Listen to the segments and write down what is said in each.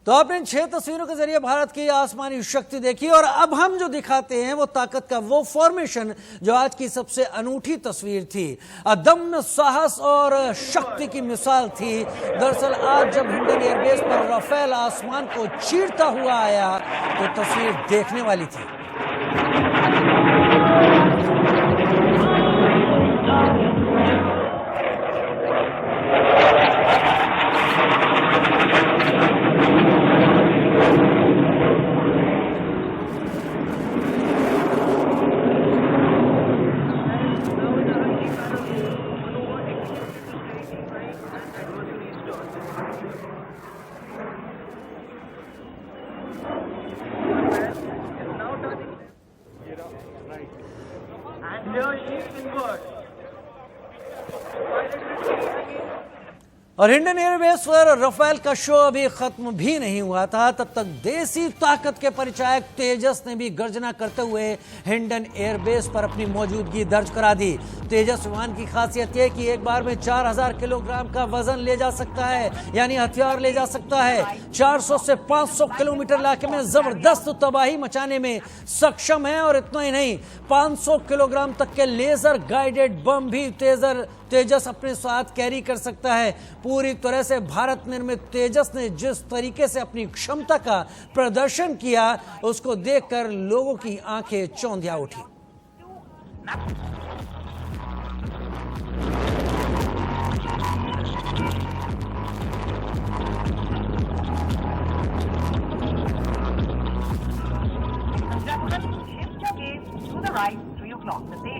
तो आपने इन 6 तस्वीरों के जरिए भारत की आसमानी शक्ति देखी और अब हम जो दिखाते हैं वो ताकत का वो फॉर्मेशन जो आज की सबसे अनूठी तस्वीर थी, अदम्य साहस और शक्ति की मिसाल थी। दरअसल आज जब हिंडन एयरबेस पर राफेल आसमान को चीरता हुआ आया तो तस्वीर देखने वाली थी। और हिंडन एयरबेस पर राफेल का शो अभी खत्म भी नहीं हुआ था, तब तक देसी ताकत के परिचायक तेजस ने भी गर्जना करते हुए हिंडन एयरबेस पर अपनी मौजूदगी दर्ज करा दी। तेजस विमान की खासियत यह कि एक बार में 4000 किलोग्राम का वजन ले जा सकता है, यानी हथियार ले जा सकता है। 400 से 500 किलोमीटर इलाके में जबरदस्त तबाही मचाने में सक्षम है और इतना ही नहीं, 500 किलोग्राम तक के लेजर गाइडेड बम भी तेजस अपने साथ कैरी कर सकता है। पूरी तरह से भारत निर्मित तेजस ने जिस तरीके से अपनी क्षमता का प्रदर्शन किया उसको देखकर लोगों की आंखें चौंधिया उठी।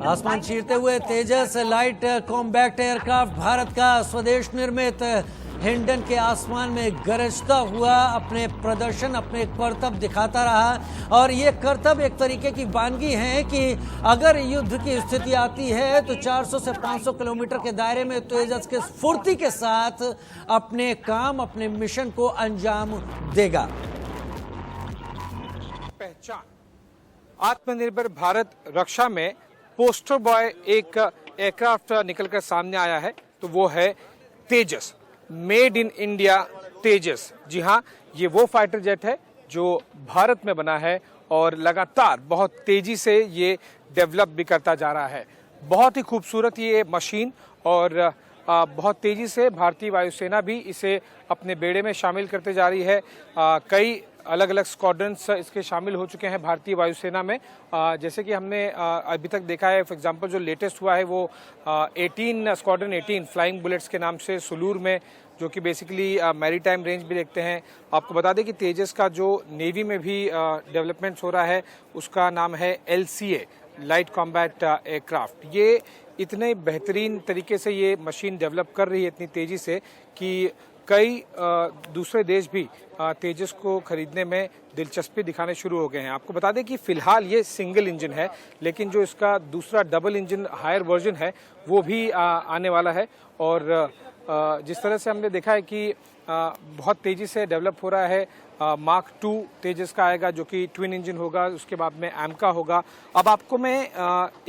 आसमान चीरते हुए तेजस लाइट कॉम्बैट एयरक्राफ्ट भारत का स्वदेश निर्मित हिंडन के आसमान में गरजता हुआ अपने प्रदर्शन, अपने करतब दिखाता रहा। और ये करतब एक तरीके की वानगी है कि अगर युद्ध की स्थिति आती है तो 400 से 500 किलोमीटर के दायरे में तेजस के स्फूर्ति के साथ अपने काम, अपने मिशन को अंजाम देगा। पहचान आत्मनिर्भर भारत रक्षा में पोस्टर बॉय एक एयरक्राफ्ट निकलकर सामने आया है, तो वो है तेजस, मेड इन इंडिया तेजस। जी हाँ, ये वो फाइटर जेट है जो भारत में बना है और लगातार बहुत तेजी से ये डेवलप भी करता जा रहा है। बहुत ही खूबसूरत ये मशीन और बहुत तेजी से भारतीय वायुसेना भी इसे अपने बेड़े में शामिल करते जा रही है। कई अलग अलग स्क्वाड्रन्स इसके शामिल हो चुके हैं भारतीय वायुसेना में। जैसे कि हमने अभी तक देखा है, फॉर एग्जांपल जो लेटेस्ट हुआ है वो 18 स्क्वाड्रन 18 फ्लाइंग बुलेट्स के नाम से सुलूर में, जो कि बेसिकली मैरीटाइम रेंज भी देखते हैं। आपको बता दें कि तेजस का जो नेवी में भी डेवलपमेंट्स हो रहा है उसका नाम है LCA, लाइट कॉम्बैट एयरक्राफ्ट। ये इतने बेहतरीन तरीके से ये मशीन डेवलप कर रही है इतनी तेजी से कि कई दूसरे देश भी तेजस को खरीदने में दिलचस्पी दिखाने शुरू हो गए हैं। आपको बता दें कि फिलहाल ये सिंगल इंजन है, लेकिन जो इसका दूसरा डबल इंजन हायर वर्जन है वो भी आने वाला है। और जिस तरह से हमने देखा है कि बहुत तेजी से डेवलप हो रहा है, मार्क 2 तेजस का आएगा जो कि ट्विन इंजन होगा, उसके बाद में AMCA होगा। अब आपको मैं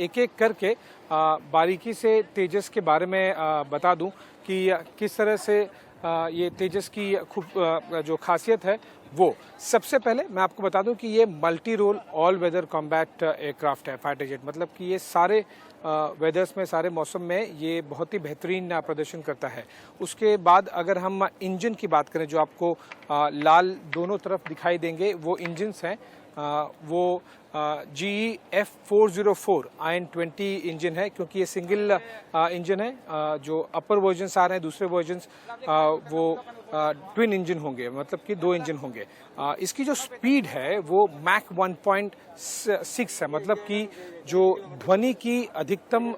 एक एक करके बारीकी से तेजस के बारे में बता दूं कि किस तरह से ये तेजस की खूब जो खासियत है वो। सबसे पहले मैं आपको बता दूं कि ये multi role all weather combat aircraft है, फाइटर जेट। मतलब कि ये सारे वेदर्स में, सारे मौसम में ये बहुत ही बेहतरीन प्रदर्शन करता है। उसके बाद अगर हम इंजन की बात करें, जो आपको लाल दोनों तरफ दिखाई देंगे वो इंजन्स हैं, वो GE F404 IN-20 इंजन है, क्योंकि ये सिंगल इंजन है। जो अपर वर्जन्स आ रहे हैं, दूसरे वर्जन्स वो ट्विन इंजन होंगे, मतलब कि 2 इंजन होंगे। इसकी जो स्पीड है वो मैक 1.6 है, मतलब कि जो ध्वनि की अधिकतम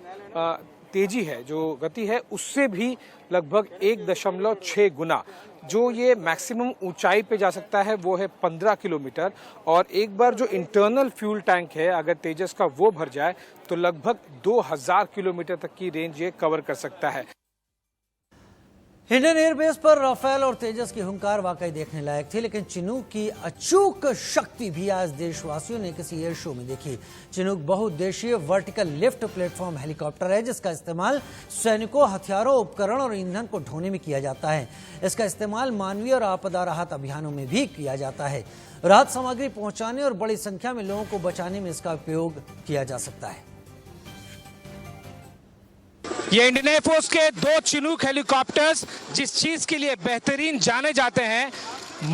तेजी है, जो गति है, उससे भी लगभग 1.6 गुना। जो ये मैक्सिमम ऊंचाई पे जा सकता है वो है 15 किलोमीटर। और एक बार जो इंटरनल फ्यूल टैंक है अगर तेजस का वो भर जाए तो लगभग 2000 किलोमीटर तक की रेंज ये कवर कर सकता है। इंडियन एयरबेस पर राफेल और तेजस की हुंकार वाकई देखने लायक थी, लेकिन चिनूक की अचूक शक्ति भी आज देशवासियों ने किसी एयर शो में देखी। चिनूक बहुउद्देशीय वर्टिकल लिफ्ट प्लेटफॉर्म हेलीकॉप्टर है, जिसका इस्तेमाल सैनिकों, हथियारों, उपकरण और ईंधन को ढोने में किया जाता है। इसका इस्तेमाल मानवीय और आपदा राहत अभियानों में भी किया जाता है। राहत सामग्री पहुंचाने और बड़ी संख्या में लोगों को बचाने में इसका उपयोग किया जा सकता है। ये इंडियन एयरफोर्स के 2 चिनूक हेलीकॉप्टर्स जिस चीज के लिए बेहतरीन जाने जाते हैं,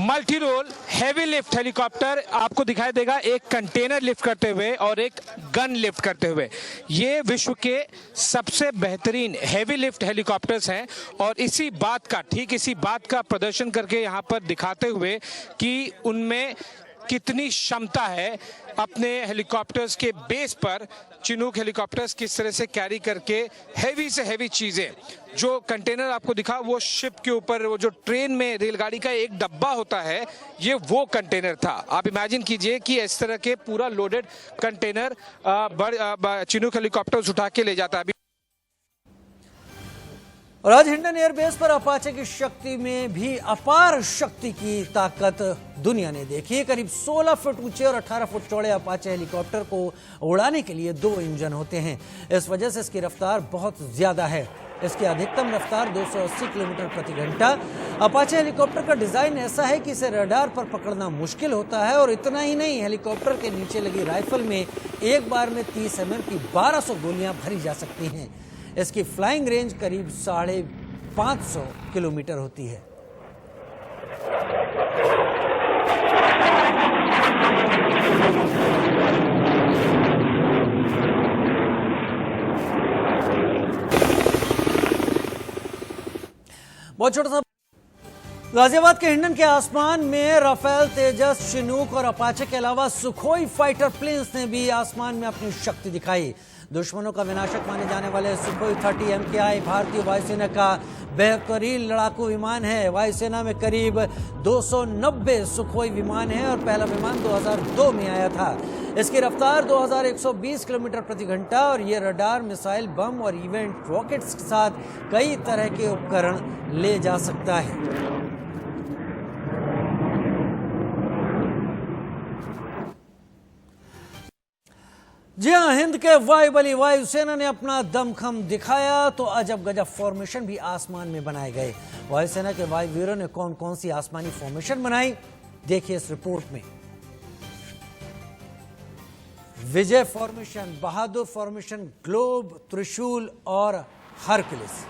multi role heavy lift helicopter आपको दिखाई देगा, एक कंटेनर लिफ्ट करते हुए और एक गन लिफ्ट करते हुए। ये विश्व के सबसे बेहतरीन हैवी लिफ्ट हेलीकॉप्टर्स हैं और इसी बात का प्रदर्शन करके यहाँ पर दिखाते हुए कि उनमें कितनी क्षमता है। अपने हेलीकॉप्टर्स के बेस पर चिनूक हेलीकॉप्टर्स किस तरह से कैरी करके हैवी से हैवी चीजें, जो कंटेनर आपको दिखा वो शिप के ऊपर, वो जो ट्रेन में रेलगाड़ी का एक डब्बा होता है, ये वो कंटेनर था। आप इमेजिन कीजिए कि इस तरह के पूरा लोडेड कंटेनर चिनूक हेलीकॉप्टर्स उठा के ले जाता है। और आज इंडियन एयरबेस पर अपाचे की शक्ति में भी अपार शक्ति की ताकत दुनिया ने देखी। करीब 16 फुट ऊंचे और 18 फुट चौड़े अपाचे हेलीकॉप्टर को उड़ाने के लिए 2 इंजन होते हैं। इस वजह से इसकी रफ्तार बहुत ज्यादा है। इसकी अधिकतम रफ्तार 280 किलोमीटर प्रति घंटा। अपाचे हेलीकॉप्टर का डिजाइन ऐसा है कि इसे रडार पर पकड़ना मुश्किल होता है। और इतना ही नहीं, हेलीकॉप्टर के नीचे लगी राइफल में एक बार में 30 mm की 1200 गोलियां भरी जा सकती हैं। इसकी फ्लाइंग रेंज करीब 550 किलोमीटर होती है। बहुत छोटा सा गाजियाबाद के हिंडन के आसमान में राफेल, तेजस, चिनूक और अपाचे के अलावा सुखोई फाइटर प्लेन्स ने भी आसमान में अपनी शक्ति दिखाई। दुश्मनों का विनाशक माने जाने वाले सुखोई 30 MKI भारतीय वायुसेना का बेहतरीन लड़ाकू विमान है। वायुसेना में करीब 290 सुखोई विमान हैं और पहला विमान 2002 में आया था। इसकी रफ्तार 2120 किलोमीटर प्रति घंटा और ये रडार, मिसाइल, बम और इवेंट रॉकेट्स के साथ कई तरह के उपकरण ले जा सकता है। जी हाँ, हिंद के वायुबली वायुसेना ने अपना दमखम दिखाया तो अजब गजब फॉर्मेशन भी आसमान में बनाए गए। वायुसेना के वायुवीरों ने कौन कौन सी आसमानी फॉर्मेशन बनाई, देखिए इस रिपोर्ट में। विजय फॉर्मेशन, बहादुर फॉर्मेशन, ग्लोब, त्रिशूल और हरकुलिस।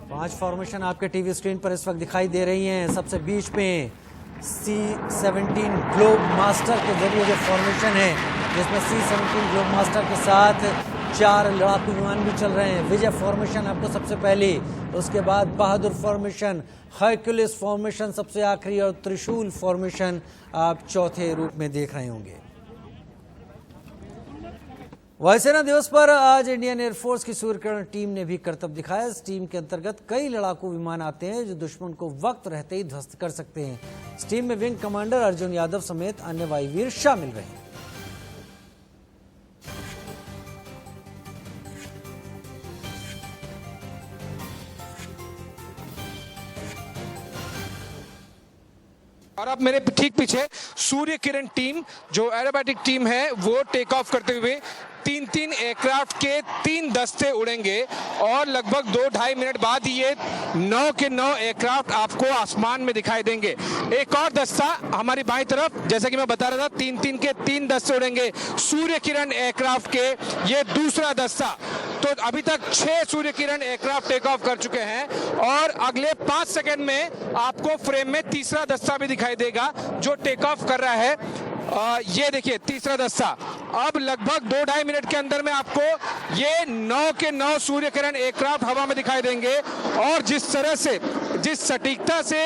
पांच फॉर्मेशन आपके टीवी स्क्रीन पर इस वक्त दिखाई दे रही हैं। सबसे बीच में C-17 ग्लोब मास्टर के जरिए जो फॉर्मेशन है, जिसमें C-17 ग्लोब मास्टर के साथ 4 लड़ाकू विमान भी चल रहे हैं। विजय फॉर्मेशन आपको सबसे पहले, उसके बाद बहादुर फॉर्मेशन, हरकुलिस फॉर्मेशन सबसे आखिरी और त्रिशूल फॉर्मेशन आप चौथे रूप में देख रहे होंगे। वायुसेना दिवस पर आज इंडियन एयरफोर्स की सूर्यकिरण टीम ने भी करतब दिखाया। इस टीम के अंतर्गत कई लड़ाकू विमान आते हैं जो दुश्मन को वक्त रहते ही ध्वस्त कर सकते हैं। इस टीम में विंग कमांडर अर्जुन यादव समेत अन्य वायुवीर शामिल रहे। और अब मेरे ठीक पीछे सूर्य किरण टीम, जो एरोबैटिक टीम है, वो टेक ऑफ करते हुए 3 एयरक्राफ्ट के 3 दस्ते उड़ेंगे और लगभग 2-2.5 मिनट बाद ये 9 के 9 एयरक्राफ्ट आपको आसमान में दिखाई देंगे। एक और दस्ता हमारी बाईं तरफ, जैसा कि मैं बता रहा था, 3 के 3 दस्ते उड़ेंगे सूर्य किरण एयरक्राफ्ट के। ये दूसरा दस्ता, तो अभी तक 6 Surya Kiran aircraft take off कर चुके हैं और अगले 5 सेकंड में आपको फ्रेम में तीसरा दस्ता भी दिखाई देगा जो टेक ऑफ कर रहा है। ये देखिए तीसरा दस्ता। अब लगभग 2-2.5 मिनट के अंदर में आपको ये 9 के 9 सूर्य किरण एयरक्राफ्ट हवा में दिखाई देंगे और जिस तरह से, जिस सटीकता से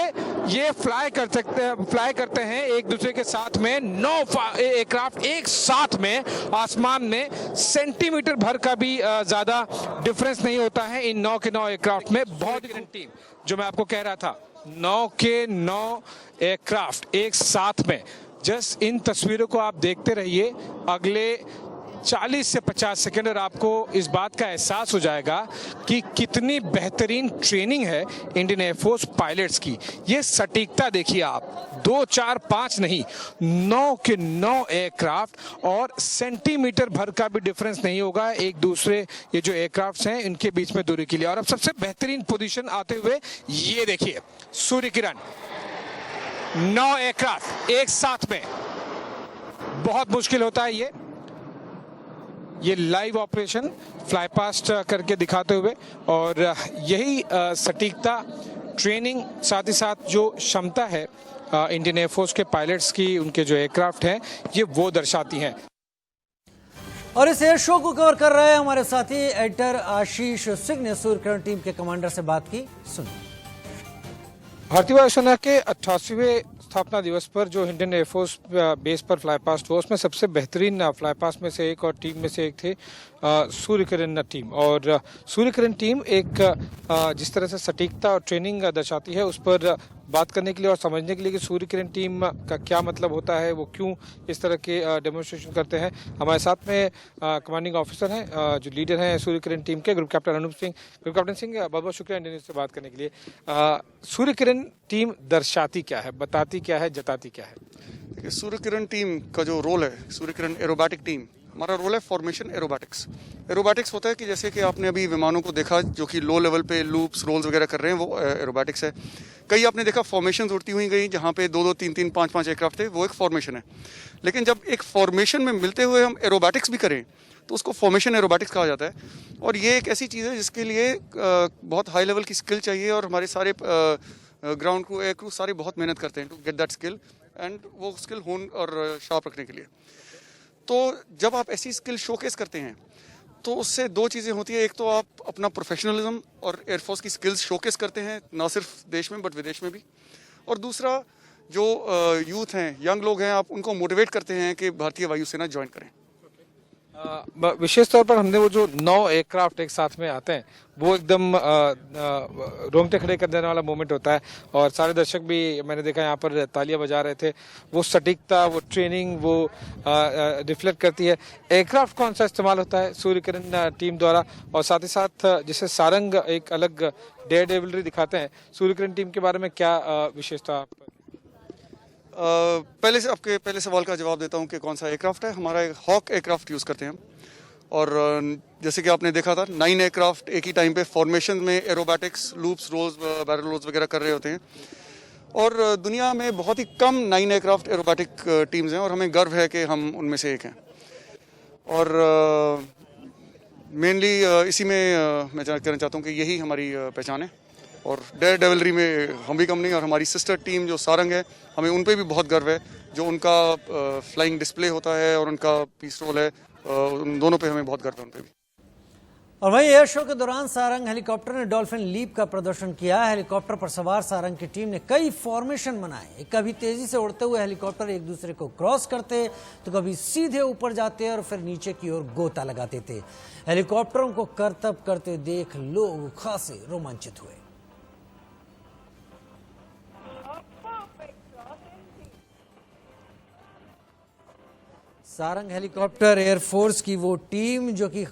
ये फ्लाई करते हैं एक दूसरे के साथ में, 9 एयरक्राफ्ट एक साथ में आसमान में, सेंटीमीटर भर का भी ज्यादा डिफरेंस नहीं होता है इन 9 के 9 एयरक्राफ्ट में। बहुत टीम जो मैं आपको कह रहा था, 9 के 9 एयरक्राफ्ट एक साथ में, जस्ट इन तस्वीरों को आप देखते रहिए अगले 40 से 50 सेकंड और आपको इस बात का एहसास हो जाएगा कि कितनी बेहतरीन ट्रेनिंग है इंडियन एयरफोर्स पायलट्स की। ये सटीकता देखिए आप, 2, 4, 5 नहीं, 9 के 9 एयरक्राफ्ट, और सेंटीमीटर भर का भी डिफरेंस नहीं होगा एक दूसरे ये जो एयरक्राफ्ट्स हैं इनके बीच में दूरी के लिए। और अब सबसे बेहतरीन पोजीशन आते हुए ये देखिए, सूर्य किरण, 9 एयरक्राफ्ट एक साथ में, बहुत मुश्किल होता है ये लाइव ऑपरेशन फ्लाई पास्ट करके दिखाते हुए, और यही सटीकता, ट्रेनिंग, साथ ही साथ जो क्षमता है इंडियन एयरफोर्स के पायलट्स की, उनके जो एयरक्राफ्ट हैं ये वो दर्शाती हैं। और इस एयर शो को कवर कर रहे हैं हमारे साथी एडिटर आशीष सिंह ने सूर्य किरण टीम के कमांडर से बात की, सुनिए। भारतीय वायुसेना के 88वें स्थापना दिवस पर जो इंडियन एयरफोर्स बेस पर फ्लाई पास्ट हुआ उसमें सबसे बेहतरीन फ्लाई पास्ट में से एक और टीम में से एक थे सूर्य किरण टीम। और सूर्य किरण टीम एक जिस तरह से सटीकता और ट्रेनिंग दर्शाती है उस पर बात करने के लिए और समझने के लिए कि सूर्य किरण टीम का क्या मतलब होता है, वो क्यों इस तरह के डेमोन्स्ट्रेशन करते हैं, हमारे साथ में कमांडिंग ऑफिसर हैं, जो लीडर हैं सूर्य किरण टीम के, group captain Anup Singh. Group captain Singh, बहुत बहुत शुक्रिया इंडियन न्यूज़ से बात करने के लिए। सूर्य किरण टीम दर्शाती क्या है, बताती क्या है, जताती क्या है? देखिए, सूर्य किरण टीम का जो रोल है, सूर्य किरण एरोबैटिक टीम, हमारा रोल है फॉर्मेशन एरोबैटिक्स। एरोबैटिक्स होता है कि जैसे कि आपने अभी विमानों को देखा जो कि लो लेवल पे लूप्स, रोल्स वगैरह कर रहे हैं, वो एरोबैटिक्स है। कई आपने देखा फॉर्मेशन उड़ती हुई गई जहाँ पे 2-2, 3-3, 5-5 एयरक्राफ्ट थे, वो एक फॉर्मेशन है। लेकिन जब एक फॉर्मेशन में मिलते हुए हम एरोबैटिक्स भी करें तो उसको फॉर्मेशन एरोबैटिक्स कहा जाता है। और ये एक ऐसी चीज़ है जिसके लिए बहुत हाई लेवल की स्किल चाहिए, और हमारे सारे ग्राउंड क्रू, एयर क्रू सारे बहुत मेहनत करते हैं to get that skill, and वो स्किल होन और शार्प रखने के लिए। तो जब आप ऐसी स्किल शोकेस करते हैं तो उससे दो चीज़ें होती है, एक तो आप अपना प्रोफेशनलिज्म और एयरफोर्स की स्किल्स शोकेस करते हैं, ना सिर्फ देश में बट विदेश में भी, और दूसरा जो यूथ हैं, यंग लोग हैं, आप उनको मोटिवेट करते हैं कि भारतीय वायुसेना ज्वाइन करें। विशेष तौर पर हमने वो जो 9 एयरक्राफ्ट एक साथ में आते हैं वो एकदम रोंगटे खड़े कर देने वाला मोमेंट होता है, और सारे दर्शक भी मैंने देखा यहाँ पर तालियां बजा रहे थे। वो सटीकता, वो ट्रेनिंग, वो रिफ्लेक्ट करती है। एयरक्राफ्ट कौन सा इस्तेमाल होता है सूर्य किरण टीम द्वारा, और साथ ही साथ जैसे सारंग एक अलग डेयर डेविलरी दिखाते हैं, सूर्य किरण टीम के बारे में क्या विशेषता? पहले सवाल का जवाब देता हूं कि कौन सा एयरक्राफ्ट है। हमारा एक हॉक एयरक्राफ्ट यूज़ करते हैं हम, और जैसे कि आपने देखा था 9 एयरक्राफ्ट एक ही टाइम पे फॉर्मेशन में aerobatics, loops, rolls, barrel rolls वगैरह कर रहे होते हैं। और दुनिया में बहुत ही कम 9 एयरक्राफ्ट एरोबैटिक टीम्स हैं, और हमें गर्व है कि हम उनमें से एक हैं। और मेनली इसी में मैं कहना चाहता हूँ कि यही हमारी पहचान है, और डेयर डेविलरी में हम भी कम नहीं। और हमारी सिस्टर टीम जो सारंग है, हमें उन पे भी बहुत गर्व है, जो उनका फ्लाइंग डिस्प्ले होता है और उनका पीस रोल है, उन दोनों पे हमें बहुत गर्व है, उन पे भी। और वहीं एयर शो के दौरान सारंग हेलीकॉप्टर ने डॉल्फिन लीप का प्रदर्शन किया। हेलीकॉप्टर पर सवार सारंग की टीम ने कई फॉर्मेशन बनाए। कभी तेजी से उड़ते हुए हेलीकॉप्टर एक दूसरे को क्रॉस करते, तो कभी सीधे ऊपर जाते और फिर नीचे की ओर गोता लगाते थे। हेलीकॉप्टरों को करतब करते देख लोग खासे रोमांचित हुए। सारंग हेलीकॉप्टर एयरफोर्स की वो टीम जो कि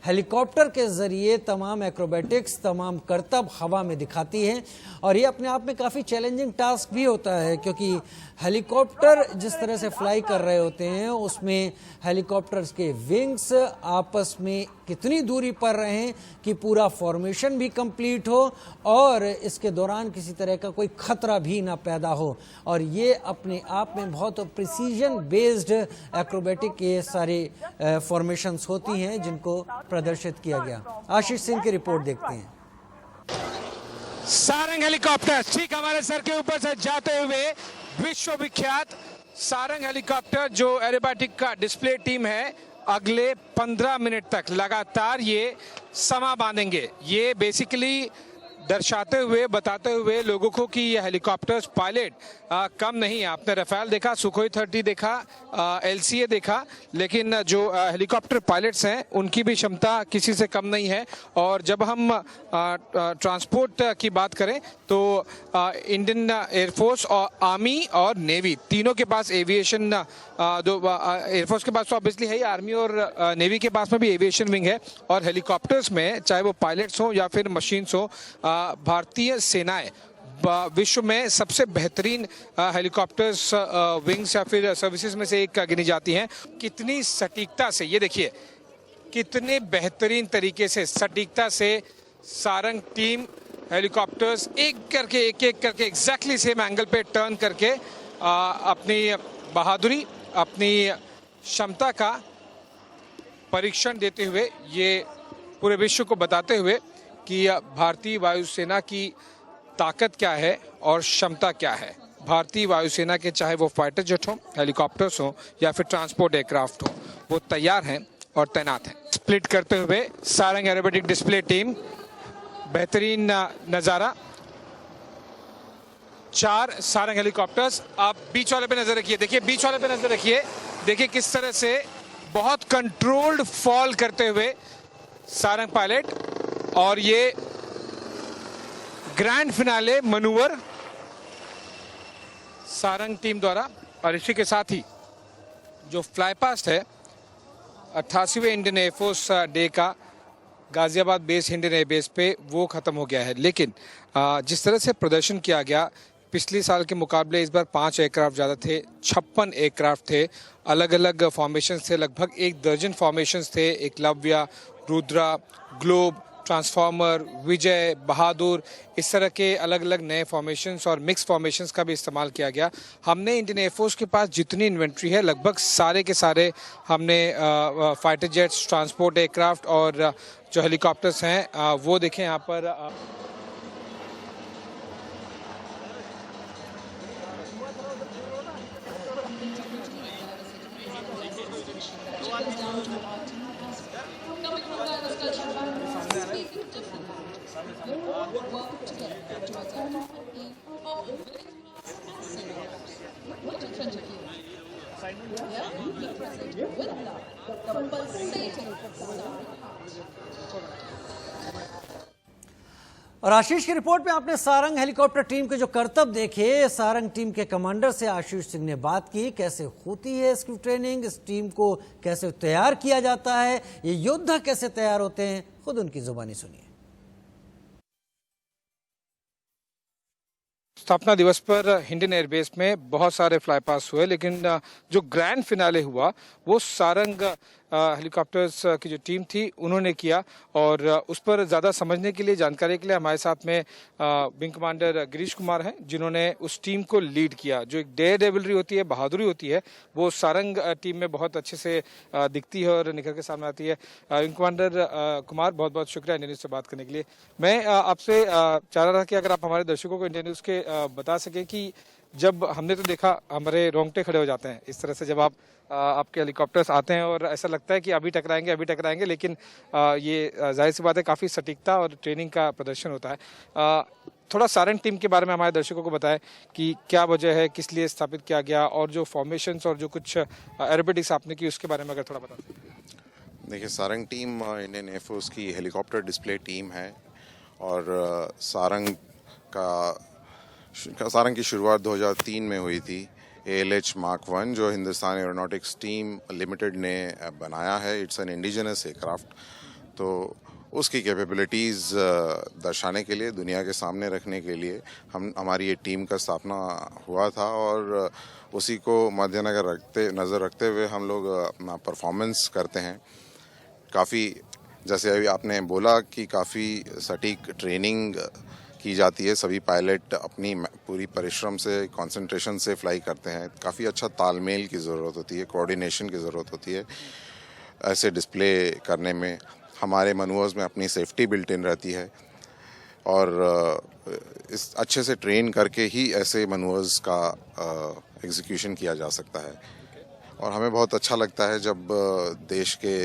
हेलीकॉप्टर के जरिए तमाम एक्रोबैटिक्स, तमाम करतब हवा में दिखाती है, और ये अपने आप में काफ़ी चैलेंजिंग टास्क भी होता है, क्योंकि हेलीकॉप्टर जिस तरह से फ्लाई कर रहे होते हैं उसमें हेलीकॉप्टर्स के विंग्स आपस में कितनी दूरी पर रहें कि पूरा फॉर्मेशन भी कंप्लीट हो और इसके दौरान किसी तरह का कोई खतरा भी ना पैदा हो। और ये अपने आप में बहुत प्रिसीजन बेस्ड एक्रोबैटिक ये सारे फॉर्मेशंस होती हैं जिनको प्रदर्शित किया गया। आशीष सिंह की रिपोर्ट देखते हैं। सारंग हेलीकॉप्टर ठीक हमारे सर के ऊपर से जाते हुए विश्वविख्यात सारंग हेलीकॉप्टर जो एरोबैटिक का डिस्प्ले टीम है, अगले 15 मिनट तक लगातार ये समा बांधेंगे। ये बेसिकली दर्शाते हुए, बताते हुए लोगों को कि ये हेलीकॉप्टर्स पायलट कम नहीं है। आपने राफेल देखा, सुखोई 30 देखा, LCA देखा, लेकिन जो हेलीकॉप्टर पायलट्स हैं उनकी भी क्षमता किसी से कम नहीं है। और जब हम ट्रांसपोर्ट की बात करें तो इंडियन एयरफोर्स और आर्मी और नेवी तीनों के पास एविएशन, एयरफोर्स के पास तो ऑब्वियसली है ही, आर्मी और नेवी के पास में भी एविएशन विंग है। और हेलीकॉप्टर्स में चाहे वो पायलट्स हो या फिर मशीन्स हो, भारतीय सेनाएं विश्व में सबसे बेहतरीन हेलीकॉप्टर्स विंग्स या फिर सर्विसेज में से एक गिनी जाती हैं। कितनी सटीकता से, ये देखिए कितने बेहतरीन तरीके से, सटीकता से सारंग टीम हेलीकॉप्टर्स एक एक करके एग्जैक्टली सेम एंगल पे टर्न करके अपनी बहादुरी, अपनी क्षमता का परीक्षण देते हुए, ये पूरे विश्व को बताते हुए कि भारतीय वायुसेना की ताकत क्या है और क्षमता क्या है। भारतीय वायुसेना के चाहे वो फाइटर जेट हो, हेलीकॉप्टर्स हो या फिर ट्रांसपोर्ट एयरक्राफ्ट हो, वो तैयार हैं और तैनात हैं। स्प्लिट करते हुए सारंग एरोबेटिक डिस्प्ले टीम, बेहतरीन नज़ारा, 4 सारंग हेलीकॉप्टर्स। आप बीच वाले पे नजर रखिए, देखिए बीच वाले पे नजर रखिए, देखिए किस तरह से बहुत कंट्रोल्ड फॉल करते हुए सारंग पायलट, और ये grand finale manoeuvre Sarang team द्वारा। और इसी के साथ ही जो फ्लाई पास्ट है 88वें इंडियन एयरफोर्स डे का गाजियाबाद बेस इंडियन एयरबेस पे, वो ख़त्म हो गया है। लेकिन जिस तरह से प्रदर्शन किया गया, पिछले साल के मुकाबले इस बार 5 एयरक्राफ्ट ज़्यादा थे, 56 एयरक्राफ्ट थे, अलग अलग फॉर्मेशन थे, लगभग 1 दर्जन फॉर्मेशंस थे, एकलव्य, रुद्रा, ग्लोब, ट्रांसफॉर्मर, विजय, बहादुर, इस तरह के अलग अलग नए फॉर्मेशंस और मिक्स फॉर्मेशंस का भी इस्तेमाल किया गया। हमने इंडियन एयरफोर्स के पास जितनी इन्वेंट्री है लगभग सारे के सारे हमने फाइटर जेट्स, ट्रांसपोर्ट एयरक्राफ्ट और जो हेलीकॉप्टर्स हैं वो देखें यहाँ पर। और आशीष की रिपोर्ट में आपने सारंग हेलीकॉप्टर टीम के जो करतब देखे, सारंग टीम के कमांडर से आशीष सिंह ने बात की, कैसे होती है इसकी ट्रेनिंग, इस टीम को कैसे तैयार किया जाता है, ये योद्धा कैसे तैयार होते हैं, खुद उनकी जुबानी सुनिए। स्थापना दिवस पर इंडियन एयरबेस में बहुत सारे फ्लाई पास हुए, लेकिन जो ग्रैंड फिनाले हुआ वो सारंग हेलीकॉप्टर्स की जो टीम थी उन्होंने किया। और उस पर ज़्यादा समझने के लिए, जानकारी के लिए हमारे साथ में विंग कमांडर गिरीश कुमार हैं, जिन्होंने उस टीम को लीड किया। जो एक डेयर डेविलरी होती है, बहादुरी होती है, वो सारंग टीम में बहुत अच्छे से दिखती है और निकल के सामने आती है। विंग कमांडर कुमार, बहुत बहुत शुक्रिया इंडियन न्यूज़ से बात करने के लिए। मैं आपसे चाह रहा था कि अगर आप हमारे दर्शकों को इंडियन न्यूज़ के बता सकें कि जब हमने तो देखा, हमारे रोंगटे खड़े हो जाते हैं इस तरह से जब आपके हेलीकॉप्टर्स आते हैं और ऐसा लगता है कि अभी टकराएंगे, लेकिन ये जाहिर सी बात है काफ़ी सटीकता और ट्रेनिंग का प्रदर्शन होता है। थोड़ा सारंग टीम के बारे में हमारे दर्शकों को बताएं कि क्या वजह है, किस लिए स्थापित किया गया, और जो फॉर्मेशंस और जो कुछ एरोबेटिक्स आपने की उसके बारे में अगर थोड़ा बता दें। देखिए, सारंग टीम इंडियन एयरफोर्स की हेलीकॉप्टर डिस्प्ले टीम है और सारंग की शुरुआत 2003 में हुई थी। ALH Mark 1 जो हिंदुस्तान एरोनॉटिक्स टीम लिमिटेड ने बनाया है, इट्स एन इंडिजिनस एयरक्राफ्ट, तो उसकी कैपेबिलिटीज़ दर्शाने के लिए, दुनिया के सामने रखने के लिए हमारी ये टीम का स्थापना हुआ था। और उसी को नज़र रखते हुए हम लोग अपना परफॉर्मेंस करते हैं। काफ़ी, जैसे अभी आपने बोला कि काफ़ी सटीक ट्रेनिंग की जाती है, सभी पायलट अपनी पूरी परिश्रम से, कंसंट्रेशन से फ्लाई करते हैं। काफ़ी अच्छा तालमेल की ज़रूरत होती है, कोऑर्डिनेशन की ज़रूरत होती है ऐसे डिस्प्ले करने में। हमारे मैनूवर्स में अपनी सेफ्टी बिल्ट इन रहती है और इस अच्छे से ट्रेन करके ही ऐसे मैनूवर्स का एग्जीक्यूशन किया जा सकता है। और हमें बहुत अच्छा लगता है जब देश के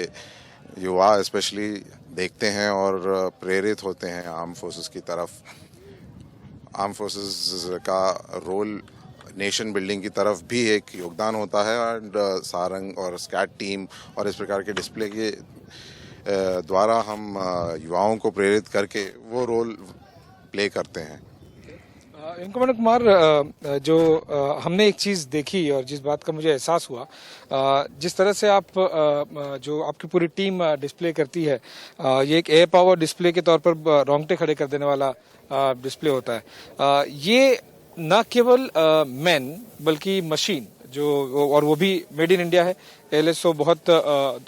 युवा स्पेशली देखते हैं और प्रेरित होते हैं आर्म फोर्सेस की तरफ। आर्म फोर्सेस का रोल नेशन बिल्डिंग की तरफ भी एक योगदान होता है एंड सारंग और स्कैट टीम और इस प्रकार के डिस्प्ले के द्वारा हम युवाओं को प्रेरित करके वो रोल प्ले करते हैं। विंग कमांडर कुमार, जो हमने एक चीज़ देखी और जिस बात का मुझे एहसास हुआ, जिस तरह से आप जो आपकी पूरी टीम डिस्प्ले करती है, ये एक एयर पावर डिस्प्ले के तौर पर रोंगटे खड़े कर देने वाला डिस्प्ले होता है। ये न केवल मैन बल्कि मशीन जो, और वो भी मेड इन इंडिया है। एलएसओ बहुत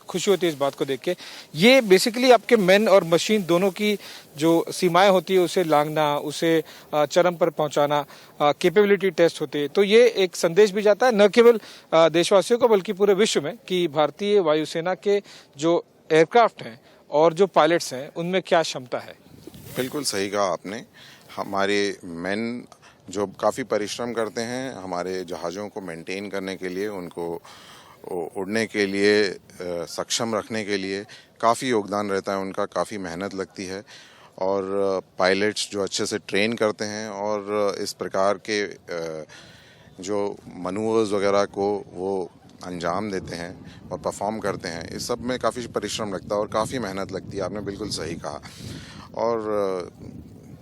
खुशी होती है इस बात को देख के। ये बेसिकली आपके मैन और मशीन दोनों की जो सीमाएं होती है उसे लांघना, उसे चरम पर पहुंचाना, कैपेबिलिटी टेस्ट होते हैं। तो ये एक संदेश भी जाता है न केवल देशवासियों को बल्कि पूरे विश्व में कि भारतीय वायुसेना के जो एयरक्राफ्ट हैं और जो पायलट्स हैं उनमें क्या क्षमता है। बिल्कुल सही कहा आपने। हमारे मैन जो काफ़ी परिश्रम करते हैं हमारे जहाज़ों को मेंटेन करने के लिए, उनको उड़ने के लिए सक्षम रखने के लिए काफ़ी योगदान रहता है उनका, काफ़ी मेहनत लगती है। और पायलट्स जो अच्छे से ट्रेन करते हैं और इस प्रकार के जो मनूवर्स वगैरह को वो अंजाम देते हैं और परफॉर्म करते हैं, इस सब में काफ़ी परिश्रम लगता है और काफ़ी मेहनत लगती है। आपने बिल्कुल सही कहा। और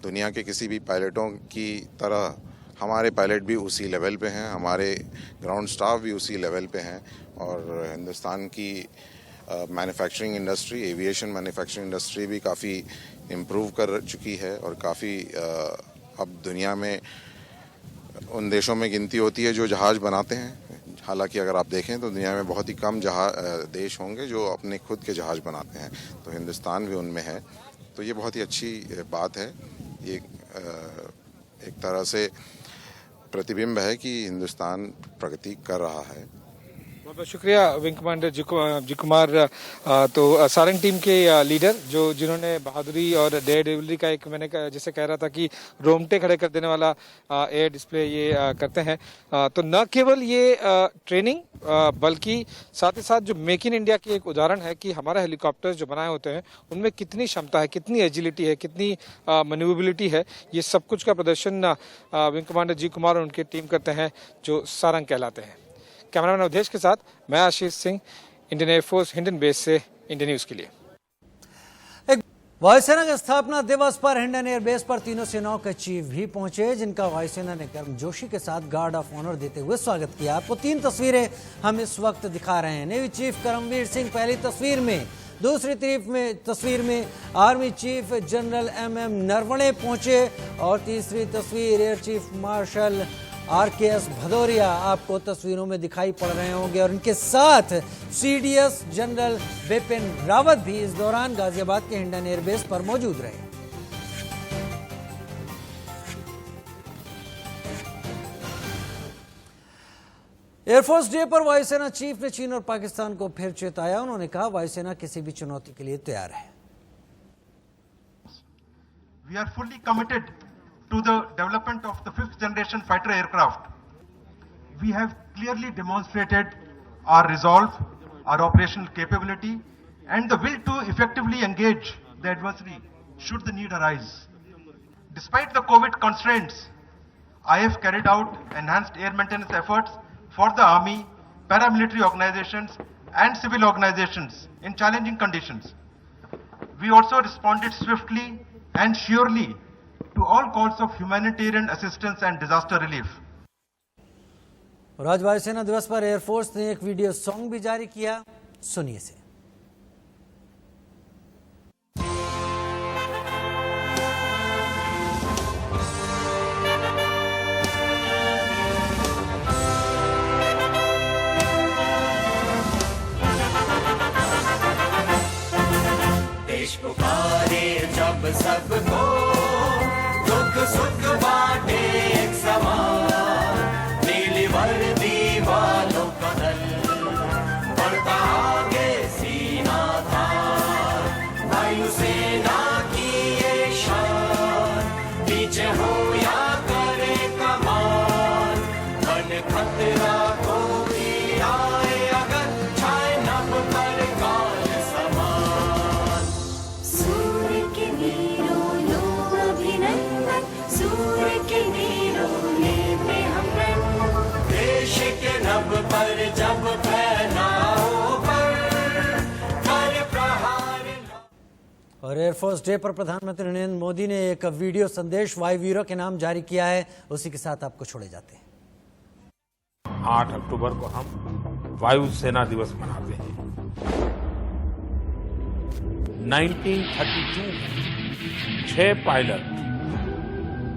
दुनिया के किसी भी पायलटों की तरह हमारे पायलट भी उसी लेवल पे हैं, हमारे ग्राउंड स्टाफ भी उसी लेवल पे हैं। और हिंदुस्तान की manufacturing industry, aviation manufacturing industry भी काफ़ी इम्प्रूव कर चुकी है और काफ़ी अब दुनिया में उन देशों में गिनती होती है जो जहाज़ बनाते हैं। हालांकि अगर आप देखें तो दुनिया में बहुत ही कम देश होंगे जो अपने खुद के जहाज़ बनाते हैं, तो हिंदुस्तान भी उनमें है। तो ये बहुत ही अच्छी बात है। ये एक तरह से प्रतिबिंब है कि हिंदुस्तान प्रगति कर रहा है। बहुत बहुत शुक्रिया विंग कमांडर जी कुमार। तो सारंग टीम के लीडर जिन्होंने बहादुरी और डेयर डेविलरी का एक, मैंने जैसे कह रहा था कि रोंगटे खड़े कर देने वाला एयर डिस्प्ले ये करते हैं। तो न केवल ये ट्रेनिंग बल्कि साथ ही साथ जो मेक इन इंडिया की एक उदाहरण है कि हमारे हेलीकॉप्टर्स जो बनाए होते हैं उनमें कितनी क्षमता है, कितनी एजिलिटी है, कितनी मैन्यूवरेबिलिटी है, ये सब कुछ का प्रदर्शन विंग कमांडर जी कुमार और उनकी टीम करते हैं जो सारंग कहलाते हैं। कैमरामैन अवधेश के साथ मैं Ashish Singh, Indian air force Hindon base से इंडिया न्यूज के लिए। वायुसेना के स्थापना दिवस पर हिंडन एयरबेस पर तीनों सेनाओं के चीफ भी पहुंचे, जिनका वायुसेना ने गर्मजोशी के साथ गार्ड ऑफ ऑनर देते हुए स्वागत किया। आपको 3 तस्वीरें हम इस वक्त दिखा रहे हैं। नेवी चीफ करमवीर सिंह पहली तस्वीर में, दूसरी तस्वीर में army chief general MM Naravane पहुंचे और तीसरी तस्वीर air chief marshal RKS Bhadauria आपको तस्वीरों में दिखाई पड़ रहे होंगे और इनके साथ CDS जनरल बिपिन रावत भी इस दौरान गाजियाबाद के हिंडन एयरबेस पर मौजूद रहे। एयरफोर्स डे पर वायुसेना चीफ ने चीन और पाकिस्तान को फिर चेताया। उन्होंने कहा वायुसेना किसी भी चुनौती के लिए तैयार है। We are fully committed to the development of the 5th generation fighter aircraft. We have clearly demonstrated our resolve, our operational capability, and the will to effectively engage the adversary should the need arise. Despite the COVID constraints, I have carried out enhanced air maintenance efforts for the Army, paramilitary organizations, and civil organizations in challenging conditions. We also responded swiftly and surely to all calls of humanitarian assistance and disaster relief. और आज वायुसेना दिवस पर air force ने एक video song भी जारी किया, सुनिए से। देश पुकारे जब सबको, दुख सुख बांटे एक समान, नीली वर्दी वालों का दल बढ़ता आगे सीना था, वायुसेना की ये शान, पीछे हो या करे कमान, बन खतरा को भी आए अगर छाए नभ पर काल समान। और एयरफोर्स डे पर प्रधानमंत्री नरेंद्र मोदी ने एक वीडियो संदेश वायुवीरों के नाम जारी किया है। उसी के साथ आपको छोड़े जाते हैं। 8 अक्टूबर को हम वायु सेना दिवस मनाते हैं। 1932 में 6 पायलट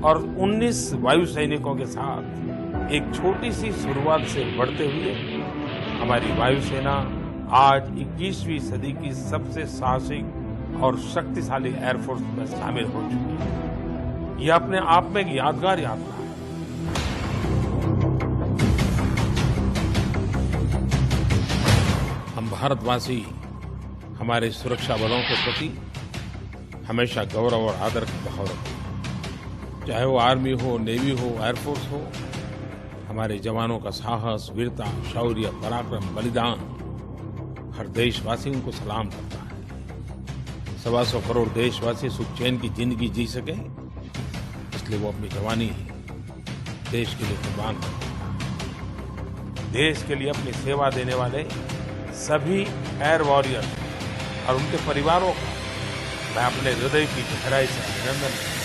और 19 वायु सैनिकों के साथ एक छोटी सी शुरुआत से बढ़ते हुए हमारी वायुसेना आज 21वीं सदी की सबसे साहसिक और शक्तिशाली एयरफोर्स में शामिल हो चुकी है। यह अपने आप में एक यादगार यात्रा है। हम भारतवासी हमारे सुरक्षा बलों के प्रति हमेशा गौरव और आदर का भाव रखते हैं। चाहे वो आर्मी हो, नेवी हो, एयरफोर्स हो, हमारे जवानों का साहस, वीरता, शौर्य, पराक्रम, बलिदान हर देशवासी उनको सलाम करता है। 125 करोड़ देशवासी सुख चैन की जिंदगी जी सके, इसलिए वो अपनी जवानी देश के लिए कुर्बान करता है। देश के लिए अपनी सेवा देने वाले सभी एयर वॉरियर और उनके परिवारों का मैं अपने हृदय की गहराई से अभिनंदन करता हूं।